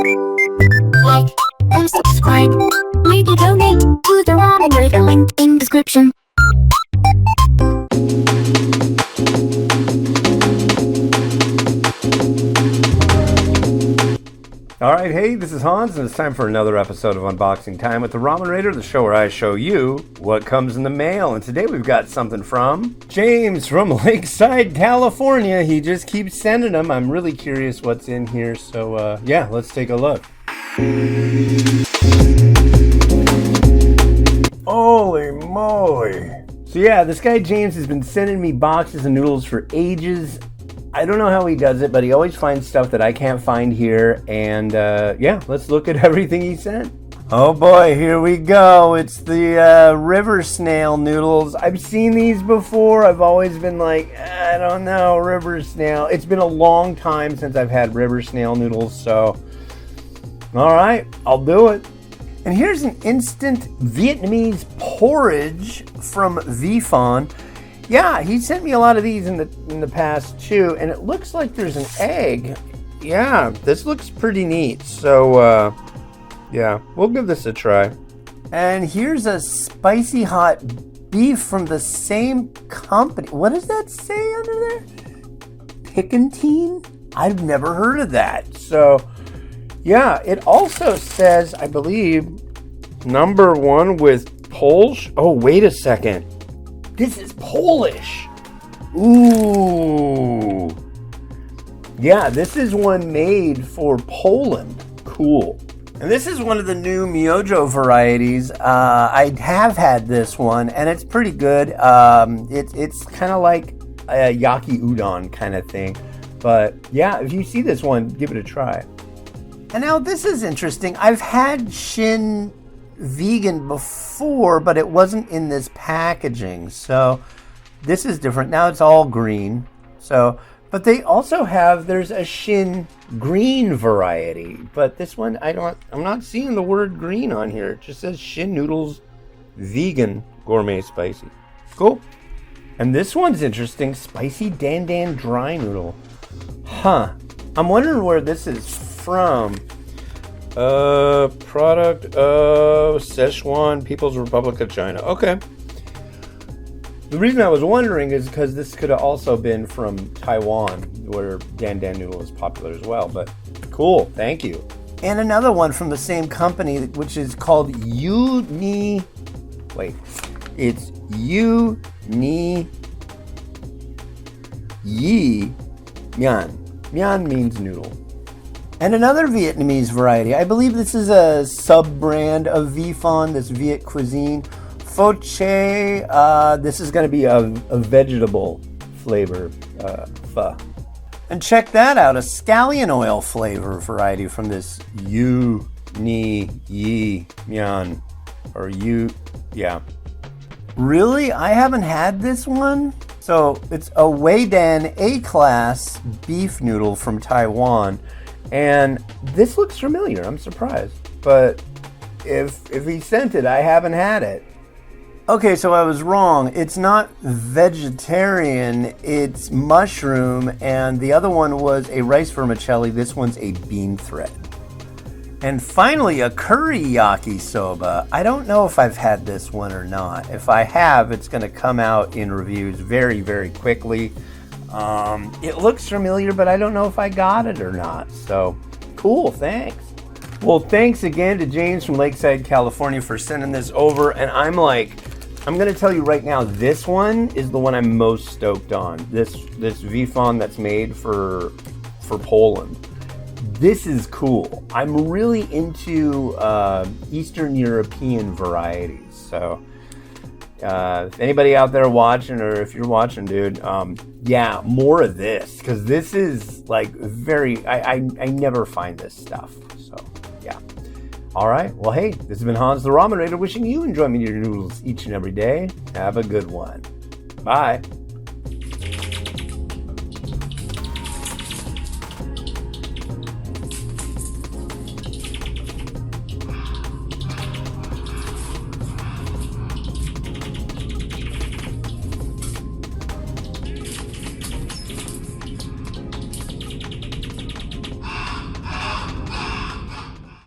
Like and subscribe. Maybe donate to the Ramen Raider, link in description. Alright, hey, this is Hans, and it's time for another episode of Unboxing Time with the Ramen Raider, the show where I show you what comes in the mail. And today we've got something from James from Lakeside, California. He just keeps sending them. I'm really curious what's in here, so yeah, let's take a look. Holy moly. So yeah, this guy James has been sending me boxes of noodles for ages. I don't know how he does it, but he always finds stuff that I can't find here. And yeah, let's look at everything he sent. Oh boy, here we go. It's the river snail noodles. I've seen these before. I've always been like, I don't know, river snail. It's been a long time since I've had river snail noodles, so all right, I'll do it. And here's an instant Vietnamese porridge from Vifon. Yeah, he sent me a lot of these in the past too, and it looks like there's an egg. Yeah, this looks pretty neat. So yeah, we'll give this a try. And here's a spicy hot beef from the same company. What does that say under there? Picantine? I've never heard of that. So yeah, it also says, I believe, #1 with Polish. Oh, wait a second. This is Polish. Ooh. Yeah, this is one made for Poland. Cool. And this is one of the new Myojo varieties. I have had this one, and it's pretty good. It's kind of like a yaki udon kind of thing. But yeah, if you see this one, give it a try. And now this is interesting. I've had Shin vegan before, but it wasn't in this packaging, so this is different. Now it's all green. So, but they also have, there's a Shin green variety, but this one I'm not seeing the word green on here. It just says Shin noodles vegan gourmet spicy. Cool. And this one's interesting, spicy dan dan dry noodle. Huh. I'm wondering where this is from. Product of Sichuan People's Republic of China. Okay. The reason I was wondering is because this could have also been from Taiwan, where dan dan noodle is popular as well. But cool, thank you. And another one from the same company, which is called it's Yu-Ni Yi Mian. Mian means noodle. And another Vietnamese variety. I believe this is a sub-brand of Vifon, this Viet cuisine. Pho Che, this is going to be a vegetable flavor pho. And check that out, a scallion oil flavor variety from this Yu Ni Yi Mian. Or yeah. Really? I haven't had this one? So it's a Weidan A-class beef noodle from Taiwan. And this looks familiar. I'm surprised. But if he sent it, I haven't had it. Okay, so I was wrong. It's not vegetarian. It's mushroom. And the other one was a rice vermicelli. This one's a bean thread. And finally, a curry yakisoba. I don't know if I've had this one or not. If I have, it's going to come out in reviews very, very quickly. It looks familiar, but I don't know if I got it or not. So, cool, thanks. Well, thanks again to James from Lakeside, California for sending this over. And I'm going to tell you right now, this one is the one I'm most stoked on. This Vifon that's made for Poland. This is cool. I'm really into Eastern European varieties. So, if anybody out there watching, or if you're watching, dude, yeah, more of this, because this is like I never find this stuff. So yeah. All right, well, hey, this has been Hans the Ramen Raider, wishing you enjoyment of your noodles each and every day. Have a good one. Bye.